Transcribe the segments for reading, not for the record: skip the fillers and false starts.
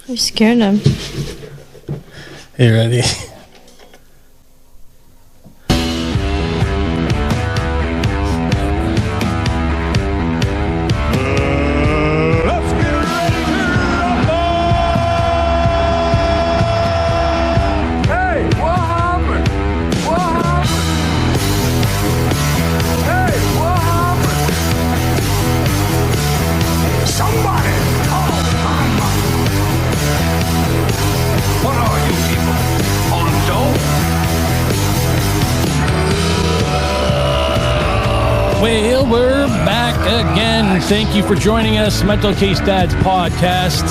You scared him. You ready? Well, we're back again. Thank you for joining us, Mental Case Dads podcast.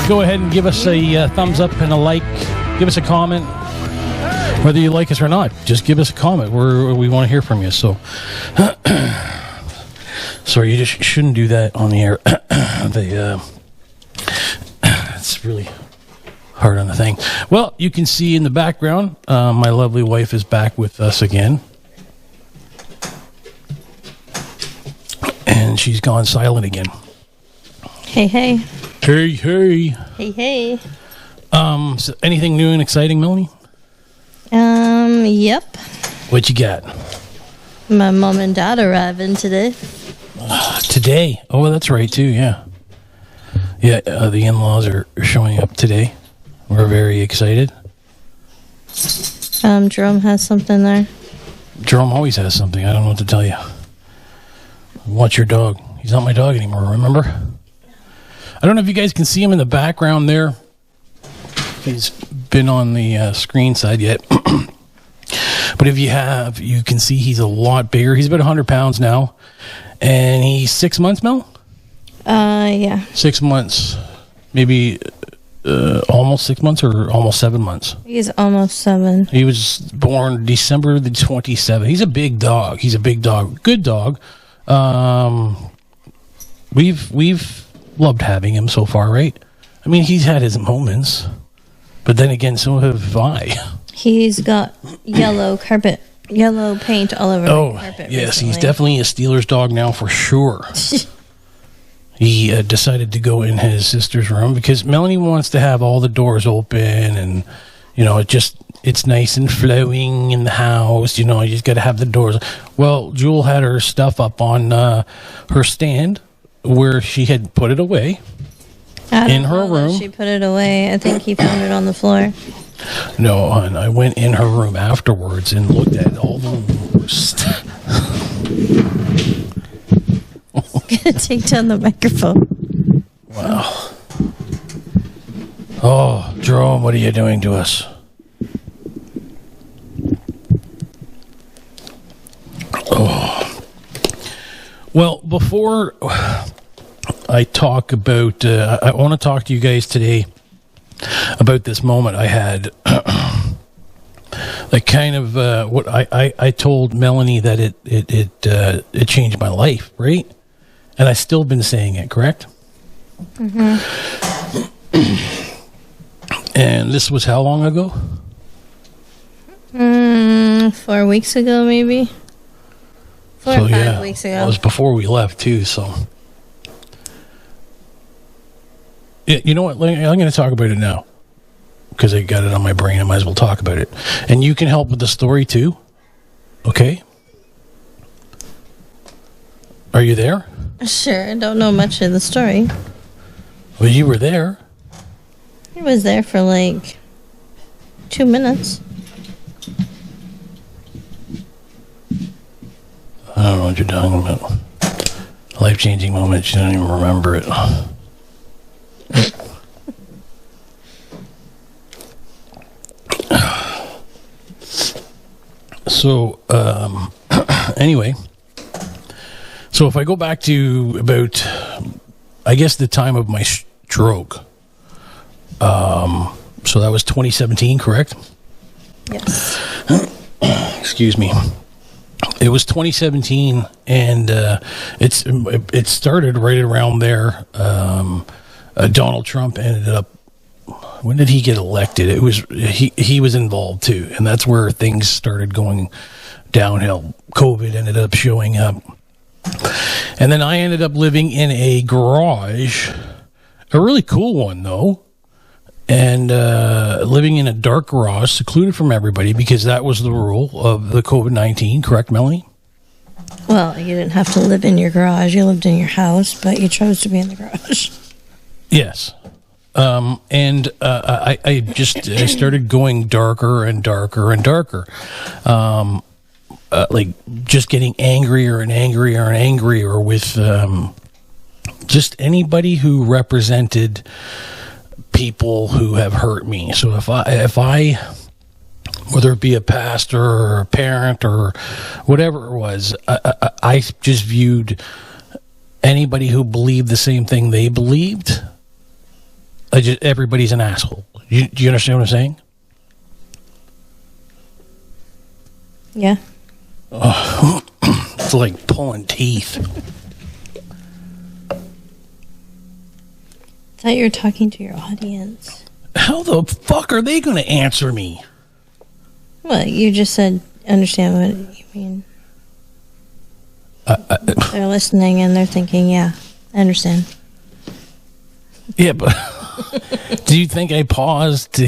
Go ahead and give us a thumbs up and a like. Give us a comment. Whether you like us or not, just give us a comment. We want to hear from you. So, sorry, you just shouldn't do that on the air. It's really hard on the thing. Well, you can see in the background, my lovely wife is back with us again. And she's gone silent again. Hey, hey. Hey, hey. Hey, hey. So anything new and exciting, Melanie? Yep. What you got? My mom and dad arriving today. Today? Oh, that's right, too, yeah. Yeah, the in-laws are showing up today. We're very excited. Jerome has something there. Jerome always has something. I don't know what to tell you. Watch your dog. He's not my dog anymore, remember? I don't know if you guys can see him in the background there. He's been on the screen side yet. But if you have, you can see he's a lot bigger. He's about 100 pounds now. And he's 6 months, Mel? Yeah. 6 months. Maybe almost 6 months or almost 7 months. He's almost 7. He was born December the 27th. He's a big dog. He's a big dog. Good dog. We've loved having him so far, right? I mean, he's had his moments. But then again, so have I. He's got yellow paint all over the carpet. Yes, recently. he's definitely a Steelers dog now for sure. He decided to go in his sister's room because Melanie wants to have all the doors open and, you know, it's nice and flowing in the house. You know, you just got to have the doors. Well, Jewel had her stuff up on her stand where she had put it away in her room. She put it away. I think he found it on the floor. No, hon, I went in her room afterwards and looked at all the stuff. Gonna take down the microphone. Wow. Oh, Jerome, what are you doing to us? Oh. Well, before I talk about, I want to talk to you guys today about this moment I had. Like kind of what I told Melanie that it changed my life, right? And I've still been saying it, correct? Mm-hmm. And this was how long ago? 4 weeks ago, maybe. 4 or 5 weeks ago. It was before we left, too, so. Yeah, you know what? I'm going to talk about it now. Because I got it on my brain. I might as well talk about it. And you can help with the story, too. Okay? Are you there? Sure, I don't know much of the story. Well, you were there. He was there for like 2 minutes. I don't know what you're talking about. Life-changing moment. You don't even remember it. So, anyway. So if I go back to about, I guess, the time of my stroke. So that was 2017, correct? Yes. Excuse me. It was 2017, and it started right around there. Donald Trump ended up. When did he get elected? It was he was involved too, and that's where things started going downhill. COVID ended up showing up, And then I ended up living in a garage, a really cool one though, and living in a dark garage, secluded from everybody, because that was the rule of the COVID-19, correct, Melanie? Well, you didn't have to live in your garage. You lived in your house, but you chose to be in the garage. Yes. I started going darker and darker and darker. Like just getting angrier and angrier and angrier with just anybody who represented people who have hurt me. So if I whether it be a pastor or a parent or whatever it was, I just viewed anybody who believed the same thing they believed. Everybody's an asshole. Do you understand what I'm saying? Yeah. Oh, it's like pulling teeth. I thought you were talking to your audience. How the fuck are they going to answer me? Well, you just said, understand what you mean. They're listening and they're thinking, yeah, I understand. Yeah, but do you think I paused to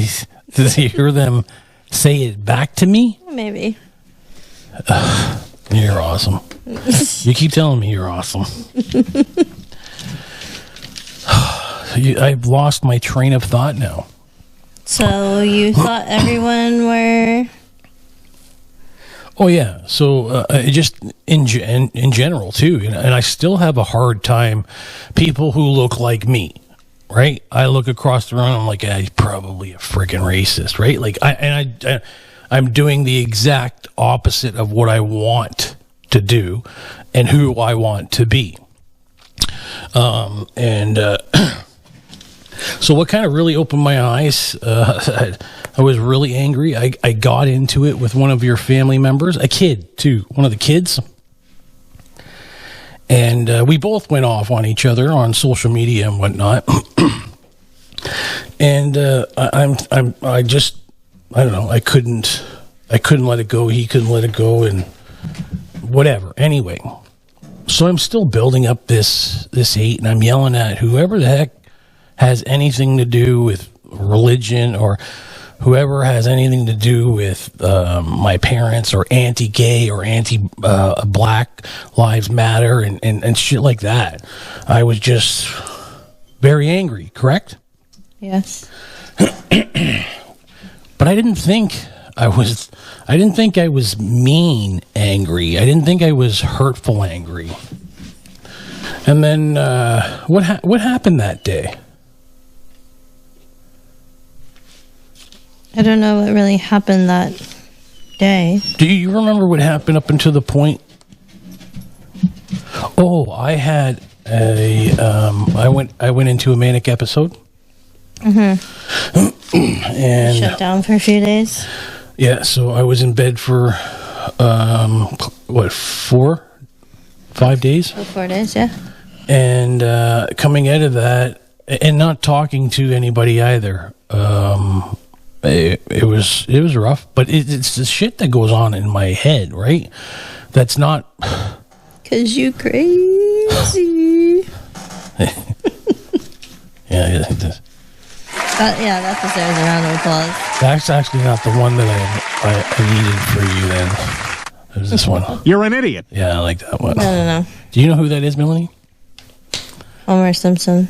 hear them say it back to me? Maybe. You're awesome. You keep telling me you're awesome. I've lost my train of thought now. So you thought everyone were... Oh, yeah. So just in general, too. And I still have a hard time people who look like me, right? I look across the room, I'm like, he's probably a freaking racist, right? Like, I'm doing the exact opposite of what I want to do and who I want to be. So what kind of really opened my eyes, I was really angry. I got into it with one of your family members, a kid too, one of the kids. And we both went off on each other on social media and whatnot. And I don't know, I couldn't let it go. He couldn't let it go, and whatever. Anyway, so I'm still building up this hate, and I'm yelling at whoever the heck has anything to do with religion, or whoever has anything to do with my parents, or anti-gay, or anti-Black Lives Matter, and shit like that. I was just very angry, correct? Yes. But I didn't think I was mean angry. I didn't think I was hurtful angry. And then what happened that day? I don't know what really happened that day. Do you remember what happened up until the point? Oh, I had I went into a manic episode. Mm-hmm. And shut down for a few days. Yeah, so I was in bed for 5 days? 4 days, yeah. And coming out of that, and not talking to anybody either. It was rough, but it's the shit that goes on in my head, right? That's not... 'Cause you crazy. Yeah, it does. That deserves a round of applause. That's actually not the one that I needed for you then. It was this one. You're an idiot. Yeah, I like that one. No. Do you know who that is, Melanie? Homer Simpson.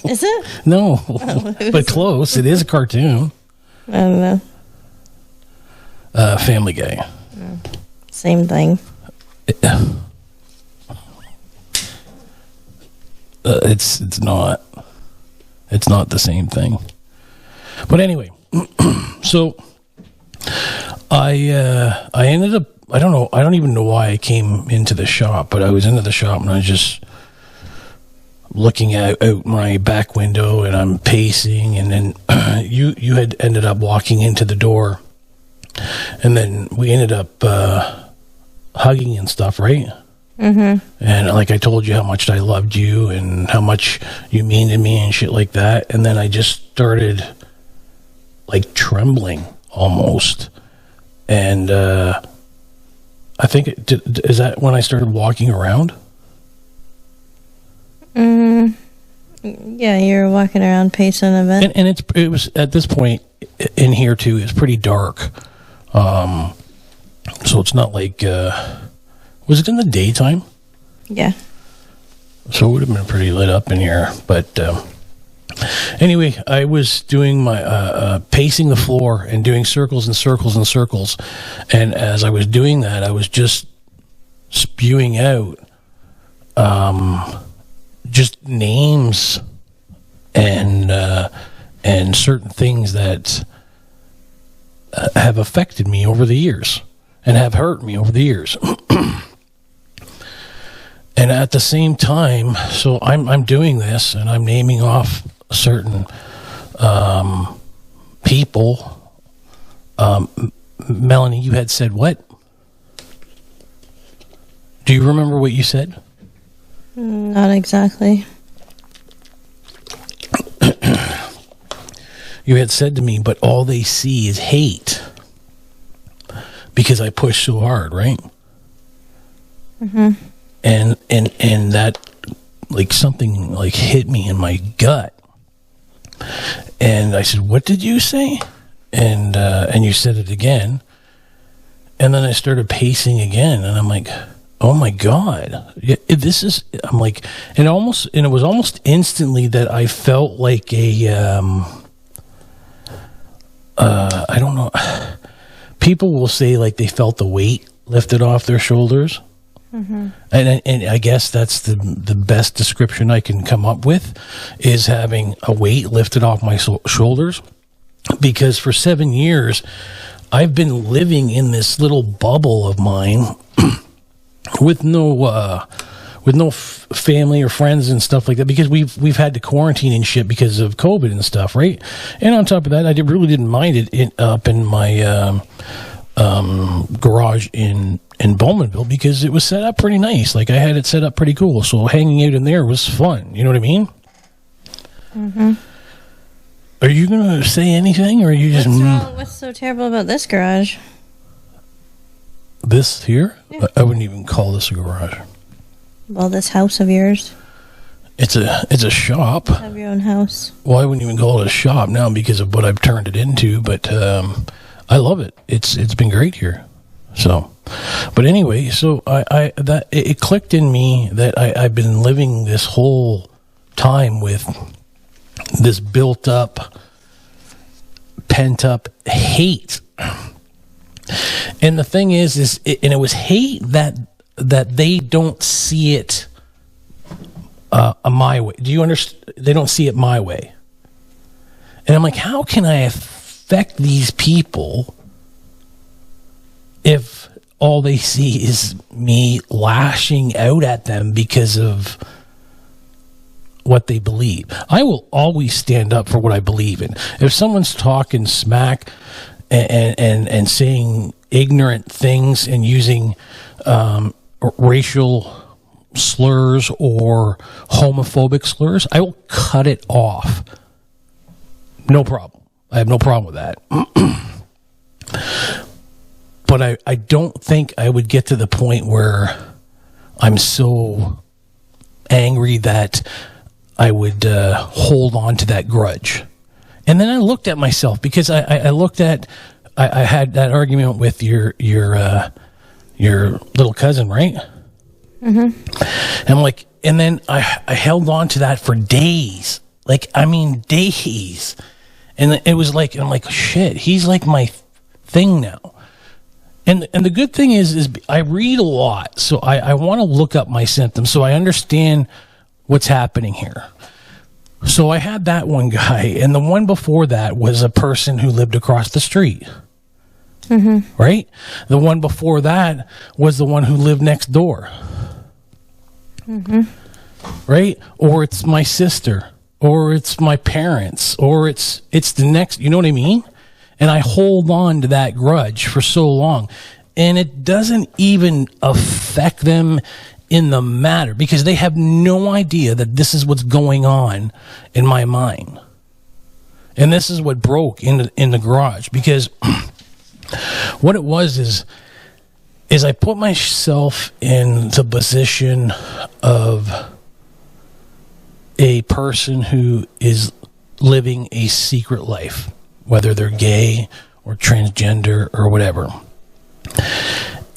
Is it? No, but close. It is a cartoon. I don't know. Family Guy. Same thing. It's not. It's not the same thing. But anyway, so I ended up. I don't know. I don't even know why I came into the shop, but I was into the shop and I was just looking out my back window, and I'm pacing, and then you had ended up walking into the door, and then we ended up hugging and stuff, right? Mm-hmm. And like I told you how much I loved you and how much you mean to me and shit like that, and then I just started like trembling almost, and I think is that when I started walking around? Yeah, you were walking around pacing a bit. And it was at this point in here too. It's pretty dark, so it's not like. Was it in the daytime? Yeah. So it would have been pretty lit up in here. But anyway, I was doing my pacing the floor and doing circles and circles and circles. And as I was doing that, I was just spewing out just names and certain things that have affected me over the years and have hurt me over the years. And at the same time, so I'm doing this and I'm naming off certain people. Melanie, you had said what? Do you remember what you said? Not exactly. You had said to me, but all they see is hate because I push so hard, right? Mm-hmm. And that, like, something like hit me in my gut. And I said, "What did you say?" And you said it again. And then I started pacing again, and I'm like, "Oh my God, this is." I'm like, and it was almost instantly that I felt like a, I don't know. People will say like they felt the weight lifted off their shoulders. Mm-hmm. And I guess that's the best description I can come up with, is having a weight lifted off my shoulders, because for 7 years I've been living in this little bubble of mine with no family or friends and stuff like that, because we've had to quarantine and shit because of COVID and stuff, right? And on top of that, I really didn't mind it up in my garage in Bowmanville, because it was set up pretty nice. Like, I had it set up pretty cool, so hanging out in there was fun. You know what I mean? Mm-hmm. Are you gonna say anything, or are you just? What's so terrible about this garage? This here? Yeah. I wouldn't even call this a garage. Well, this house of yours. It's a shop. Have your own house. Well, I wouldn't even call it a shop now because of what I've turned it into, but I love it. It's been great here. So, but anyway, so it clicked in me that I've been living this whole time with this built up, pent up hate. And the thing is and it was hate that they don't see it my way. Do you understand? They don't see it my way. And I'm like, how can I affect these people if all they see is me lashing out at them because of what they believe? I will always stand up for what I believe in. If someone's talking smack and saying ignorant things and using racial slurs or homophobic slurs, I will cut it off. No problem. I have no problem with that. But I don't think I would get to the point where I'm so angry that I would hold on to that grudge. And then I looked at myself, because I looked at, I had that argument with your little cousin, right? Mm-hmm. And I'm like, and then I held on to that for days. Like, I mean, days. And it was like, I'm like, shit, he's like my thing now. And the good thing is I read a lot, so I want to look up my symptoms so I understand what's happening here. So I had that one guy, and the one before that was a person who lived across the street. Mm-hmm. Right? The one before that was the one who lived next door. Mm-hmm. Right? Or it's my sister, or it's my parents, or it's the next, you know what I mean? And I hold on to that grudge for so long, and it doesn't even affect them in the matter, because they have no idea that this is what's going on in my mind. And this is what broke in the garage, because what it was is I put myself in the position of a person who is living a secret life, whether they're gay or transgender or whatever.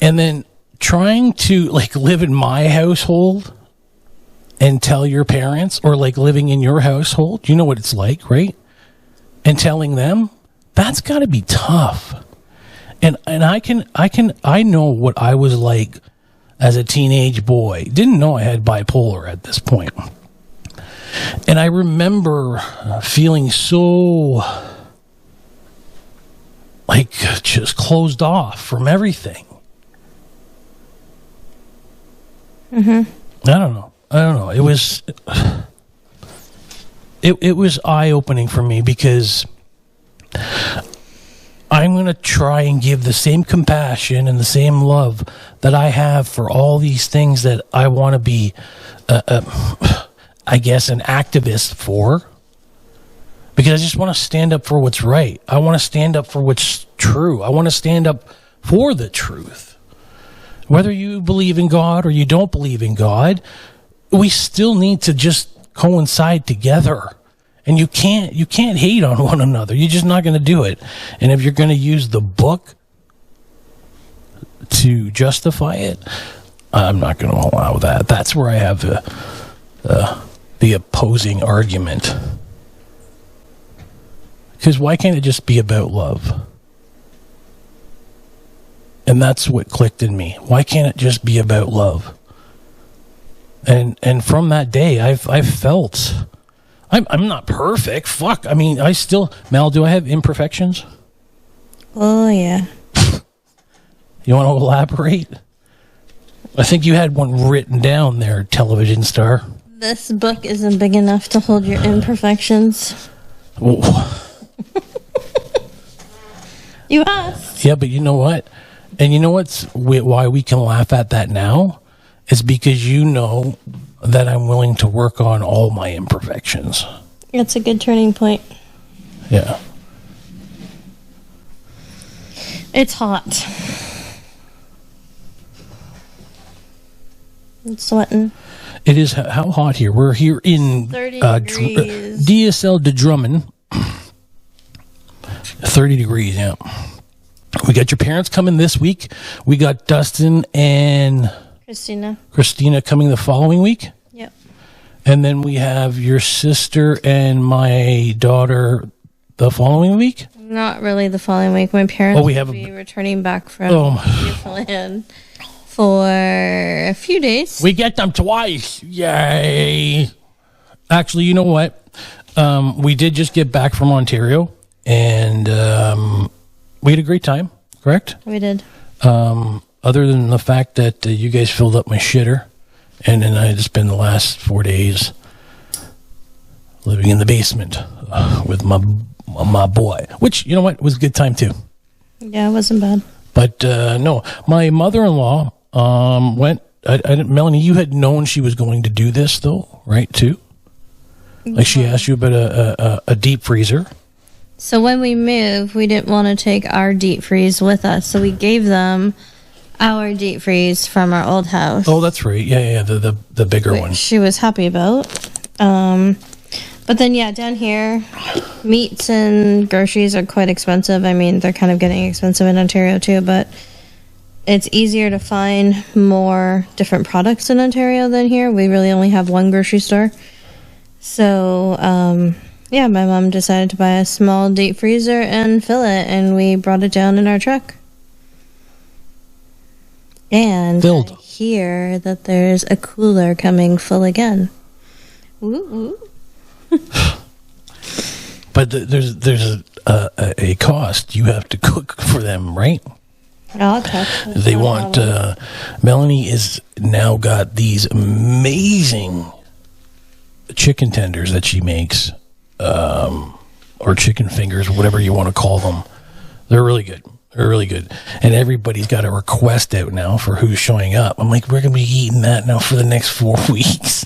And then trying to like live in my household and tell your parents, or like living in your household, you know what it's like, right? And telling them, that's got to be tough. And I know what I was like as a teenage boy. Didn't know I had bipolar at this point. And I remember feeling so like just closed off from everything. Mm-hmm. I don't know. It was eye-opening for me, because I'm going to try and give the same compassion and the same love that I have for all these things that I want to be, I guess, an activist for. Because I just want to stand up for what's right. I want to stand up for what's true. I want to stand up for the truth. Whether you believe in God or you don't believe in God, we still need to just coincide together. And you can't hate on one another. You're just not going to do it. And if you're going to use the book to justify it, I'm not going to allow that. That's where I have the opposing argument. Because why can't it just be about love? And that's what clicked in me. Why can't it just be about love? And from that day, I've felt I'm not perfect. Fuck. I mean, I still, Mel, do I have imperfections? Oh yeah. You want to elaborate? I think you had one written down there, television star. This book isn't big enough to hold your imperfections. You asked. Yeah, but you know what? And you know why we can laugh at that now? It's because you know that I'm willing to work on all my imperfections. It's a good turning point. Yeah. It's hot. It's sweating. It is. How hot here? We're here in 30 degrees. DSL de Drummond. 30 degrees, yeah. We got your parents coming this week. We got Dustin and Christina coming the following week. Yep. And then we have your sister and my daughter the following week. Not really the following week. My parents will be returning back from Newfoundland for a few days. We get them twice. Yay. Actually, you know what? We did just get back from Ontario, and we had a great time, correct? We did. Other than the fact that you guys filled up my shitter, and then I had to spend the last 4 days living in the basement with my boy, which, you know what, was a good time too. Yeah, it wasn't bad. But no, my mother-in-law went. Melanie, you had known she was going to do this, though, right? Too. Like she asked you about a deep freezer. So when we moved, we didn't want to take our deep freeze with us, so we gave them our deep freeze from our old house. Oh, that's right. Yeah, the bigger one. She was happy about. But then, yeah, down here, meats and groceries are quite expensive. I mean, they're kind of getting expensive in Ontario too, but it's easier to find more different products in Ontario than here. We really only have one grocery store. So, yeah, my mom decided to buy a small deep freezer and fill it, and we brought it down in our truck. And Filled. I hear that there's a cooler coming full again. Ooh. But there's a cost. You have to cook for them, right? I'll cook. They want. Melanie is now got these amazing chicken tenders that she makes, or chicken fingers, whatever you want to call them. They're really good. They're really good. And everybody's got a request out now for who's showing up. I'm like, we're going to be eating that now for the next 4 weeks.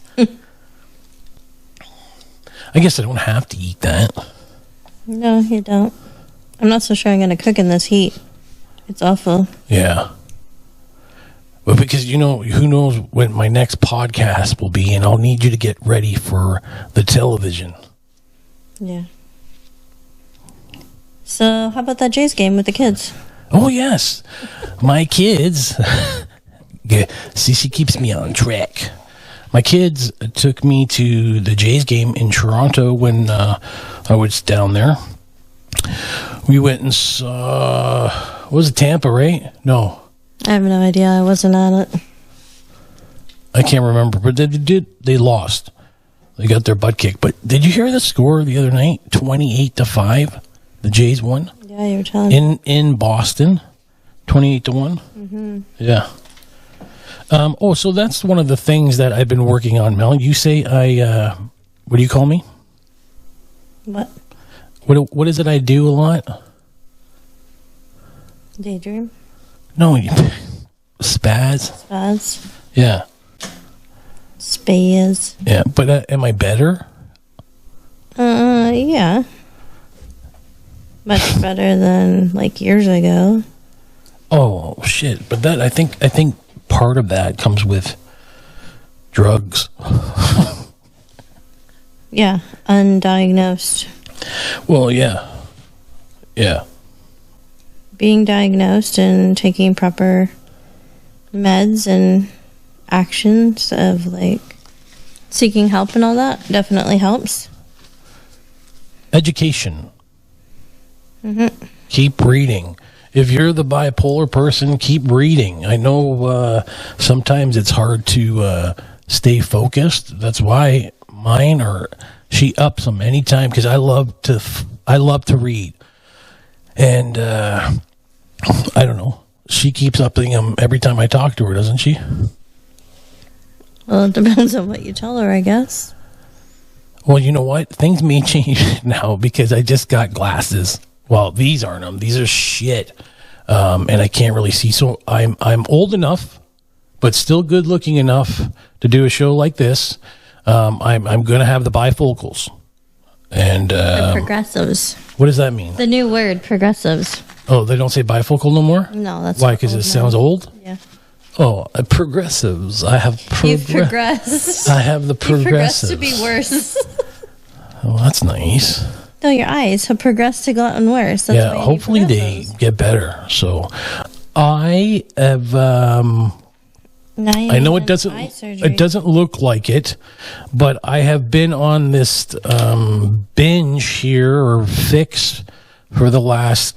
I guess I don't have to eat that. No, you don't. I'm not so sure I'm going to cook in this heat. It's awful. Yeah. Well, because who knows when my next podcast will be, and I'll need you to get ready for the television. Yeah. So, how about that Jays game with the kids? Oh, yes. My kids. See, she keeps me on track. My kids took me to the Jays game in Toronto when I was down there. We went and saw... What was it, Tampa, right? No. I have no idea. I wasn't at it. I can't remember, but they lost. They got their butt kicked. But did you hear the score the other night? 28-5. The Jays won. Yeah, you were telling me. In Boston, 28-1. Mm-hmm. Yeah. So that's one of the things that I've been working on, Mel. You say what do you call me? What? What is it I do a lot? Daydream? No, spaz. Spaz? Yeah. Spaz? Yeah, but am I better? Yeah. Much better than like years ago. Oh shit! But that I think part of that comes with drugs. Yeah, undiagnosed. Well, yeah. Being diagnosed and taking proper meds and actions of like seeking help and all that definitely helps. Education. Mm-hmm. Keep reading. If you're the bipolar person, keep reading. I know sometimes it's hard to stay focused. That's why mine she ups them anytime because I love to read. And I don't know. She keeps upping them every time I talk to her, doesn't she? Well, it depends on what you tell her, I guess. Well, you know what? Things may change now because I just got glasses. Well, these aren't them. These are shit. And I can't really see. So I'm old enough, but still good looking enough to do a show like this. I'm going to have the bifocals. And The progressives. what does that mean? The new word, progressives. Oh, they don't say bifocal no more? No, that's why? Because it sounds old? Yeah. Oh, progressives. I have You've progressed. I have the You've progressed progressives. to be worse. Oh, that's nice. No, your eyes have progressed to gotten worse. That's why you need hopefully they progressives. get better. So I have Now you I know need eye surgery. it doesn't look like it, but I have been on this binge here or fix for the last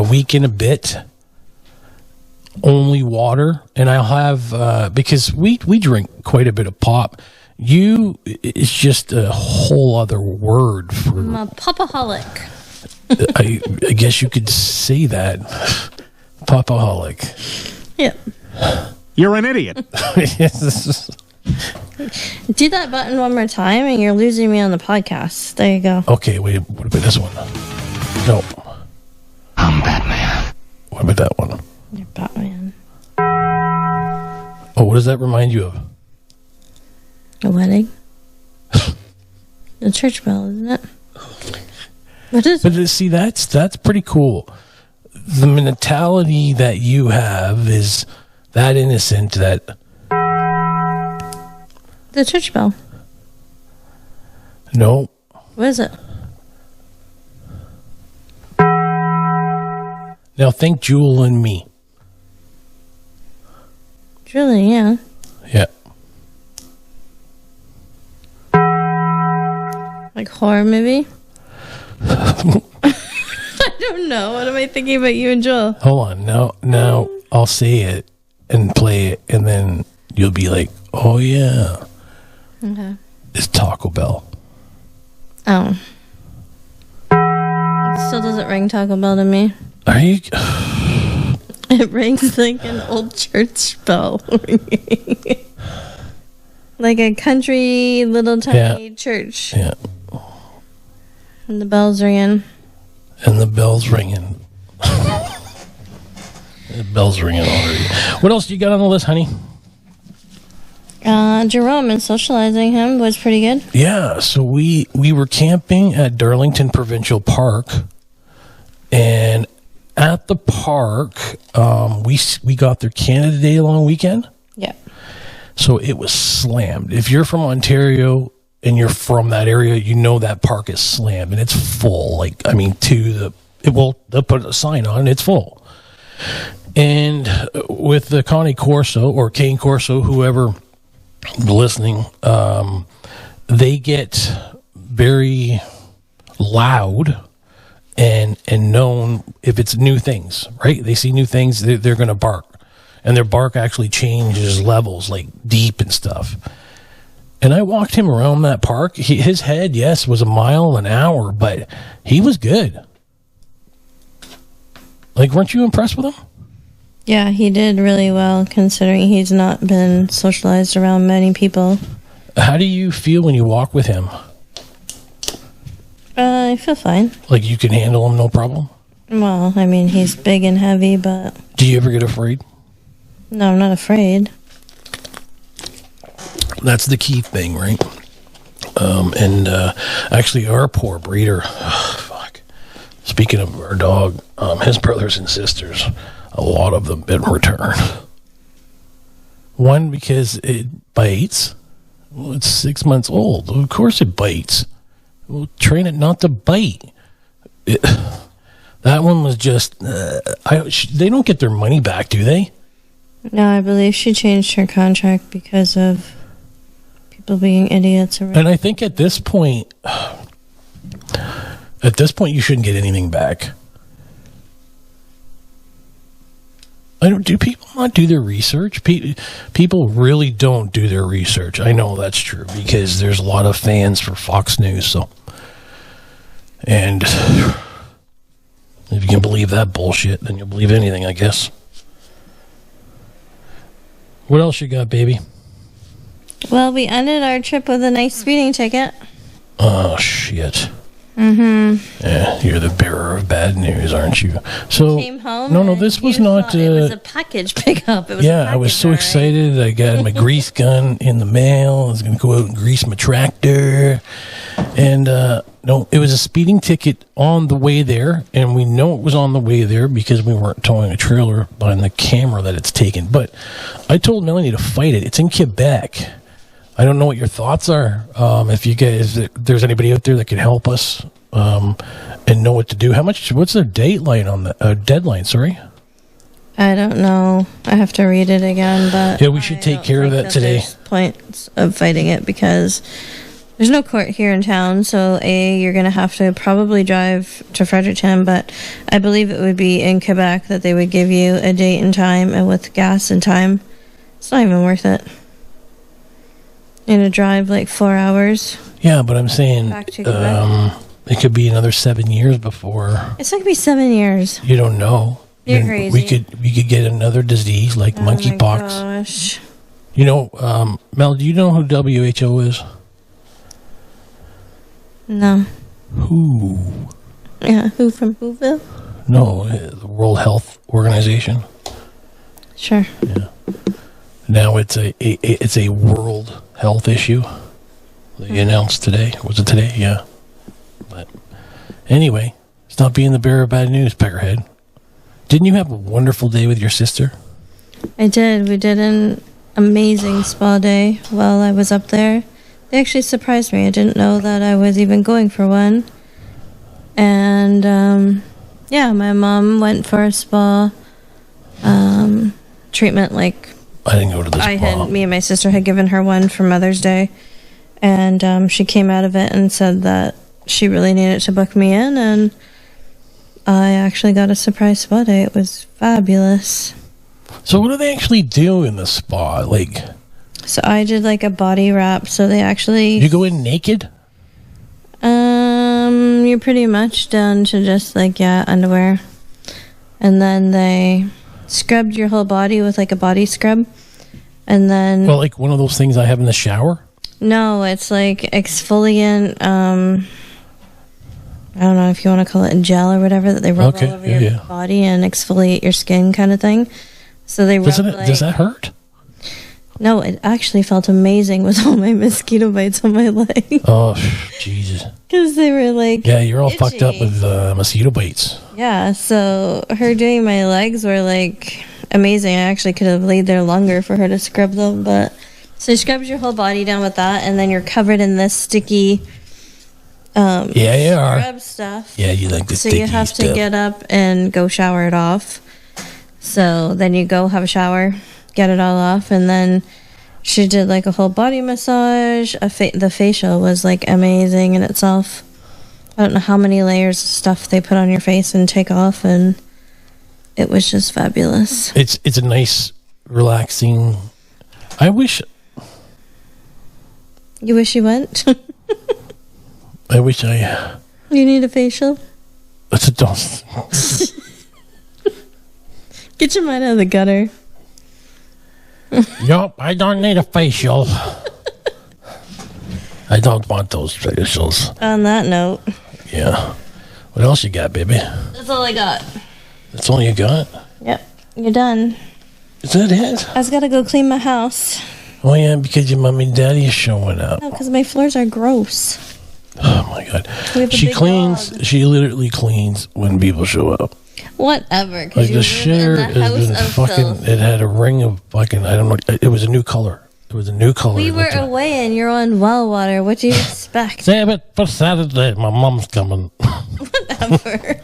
week and a bit. Only water, and I'll have because we drink quite a bit of pop. It's just a whole other word for. I'm a popaholic. I guess you could say that, popaholic. Yep. You're an idiot. Do that button one more time, and you're losing me on the podcast. There you go. Okay, wait. What about this one? No. I'm Batman. What about that one? You're Batman. Oh, what does that remind you of? A wedding. The church bell, isn't it? What is it? But see, that's pretty cool. The mentality that you have is that innocent that. The church bell. No. What is it? Now think Jewel and me. Truly, yeah. Yeah. Like horror movie? I don't know. What am I thinking about you and Joel? Hold on. Now I'll say it and play it, and then you'll be like, "Oh yeah." Okay. It's Taco Bell. Oh. It still doesn't ring Taco Bell to me. Are you? It rings like an old church bell. Like a country little tiny church. Yeah. And the bell's ringing. And the bell's ringing. The bell's ringing already. What else do you got on the list, honey? Jerome and socializing him was pretty good. Yeah, so we were camping at Darlington Provincial Park, and at the park, we got their Canada Day long weekend. Yeah. So it was slammed. If you're from Ontario and you're from that area, you know that park is slammed and it's full. Like, I mean, they'll put a sign on, it's full. And with the Cane Corso or Cane Corso, whoever listening, they get very loud and known if it's new things, right? They see new things, they're going to bark. And their bark actually changes levels, like deep and stuff. And I walked him around that park. His head, yes, was a mile an hour, but he was good. Like, weren't you impressed with him? Yeah, he did really well, considering he's not been socialized around many people. How do you feel when you walk with him? I feel fine. Like, you can handle him, no problem? Well, I mean, he's big and heavy, but... Do you ever get afraid? No, I'm not afraid. That's the key thing, right? Actually, our poor breeder, speaking of our dog, his brothers and sisters, a lot of them been returned. One, because it bites. Well, it's 6 months old. Of course it bites. We'll train it not to bite. That one was just... they don't get their money back, do they? No, I believe she changed her contract because of people being idiots. And I think at this point, you shouldn't get anything back. Do people not do their research? People really don't do their research. I know that's true because there's a lot of fans for Fox News. So, and if you can believe that bullshit, then you'll believe anything, I guess. What else you got, baby? Well, we ended our trip with a nice speeding ticket. Oh, shit. Mm-hmm. Yeah, you're the bearer of bad news, aren't you? So, came home. No, this was not... it was a package pickup. It was I was so excited. I got my grease gun in the mail. I was going to go out and grease my tractor. And, no, it was a speeding ticket on the way there. And we know it was on the way there because we weren't towing a trailer on the camera that it's taken. But I told Melanie to fight it. It's in Quebec. I don't know what your thoughts are. If there's anybody out there that can help us and know what to do. What's their deadline on the deadline? Sorry. I don't know. I have to read it again, but yeah, we should take care of that today. There's points of fighting it because there's no court here in town. So you're going to have to probably drive to Fredericton, but I believe it would be in Quebec that they would give you a date and time, and with gas and time, it's not even worth it. In a drive like 4 hours. Yeah, but I'm saying it could be another 7 years before. It's not gonna be 7 years. You don't know. You're crazy. We could get another disease like monkeypox. Gosh. You know, Mel, do you know who WHO is? No. Who? Yeah, who from Whoville? No, the World Health Organization. Sure. Yeah. Now it's a world health issue. They announced today. Was it today? Yeah. But anyway, stop being the bearer of bad news, Peckerhead. Didn't you have a wonderful day with your sister? I did. We did an amazing spa day while I was up there. They actually surprised me. I didn't know that I was even going for one. And my mom went for a spa treatment. Like, I didn't go to the spa. Me and my sister had given her one for Mother's Day, and she came out of it and said that she really needed to book me in, and I actually got a surprise spa day. It was fabulous. So what do they actually do in the spa? Like, so I did like a body wrap. So they actually... You go in naked? You're pretty much done to just underwear. And then they scrubbed your whole body with like a body scrub. And then... Well, like one of those things I have in the shower? No, it's like exfoliant, I don't know if you want to call it a gel or whatever that they rub all over your body and exfoliate your skin kind of thing. So they does that hurt? No, it actually felt amazing with all my mosquito bites on my leg. Oh, Jesus. Because they were like... Yeah, you're all itchy. fucked up with mosquito bites. Yeah, so her doing my legs were like amazing. I actually could have laid there longer for her to scrub them, but so she scrubs your whole body down with that, and then you're covered in this sticky Yeah, you are. scrub stuff. Yeah, you like the So sticky you have stuff. to get up and go shower it off. So then you go have a shower, get it all off, and then she did like a whole body massage. The facial was like amazing in itself. I don't know how many layers of stuff they put on your face and take off, and it was just fabulous. It's a nice, relaxing. I wish You wish you went? I wish I. You need a facial? It's a don't. Get your mind out of the gutter. Yup, I don't need a facial. I don't want those facials. On that note, Yeah. What else you got, baby? that's all I got. That's all you got? Yep, you're done. Is that it? I just gotta go clean my house. Oh, yeah, because your mommy and daddy is showing up. No, because my floors are gross. Oh, my God. We have a She big cleans, dog. she literally cleans when people show up. Whatever. 'Cause Like you the live shitter in the has house been of fucking, filth. it had a ring of fucking, I don't know, it was a new color. It was a new color. We were away and you're on well water. What do you expect? Save it for Saturday. My mom's coming. Whatever.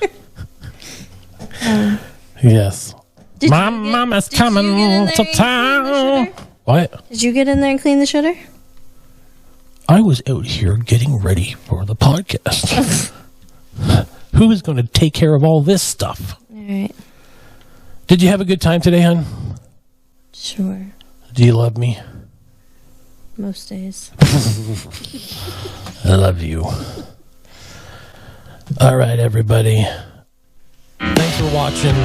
Yes. Did My you get- mom is did you coming get in there to and clean the town. shitter? What? Did you get in there and clean the shitter? I was out here getting ready for the podcast. Who is going to take care of all this stuff? All right. Did you have a good time today, hon? Sure. Do you love me? Most days. I love you. All right, everybody. Thanks for watching.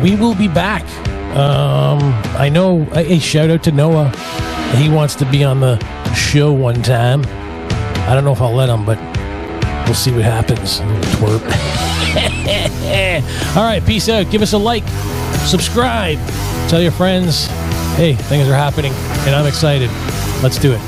We will be back. I know. A shout out to Noah. He wants to be on the show one time. I don't know if I'll let him, but we'll see what happens. Twerp. All right, peace out. Give us a like, subscribe, tell your friends. Hey, things are happening, and I'm excited. Let's do it.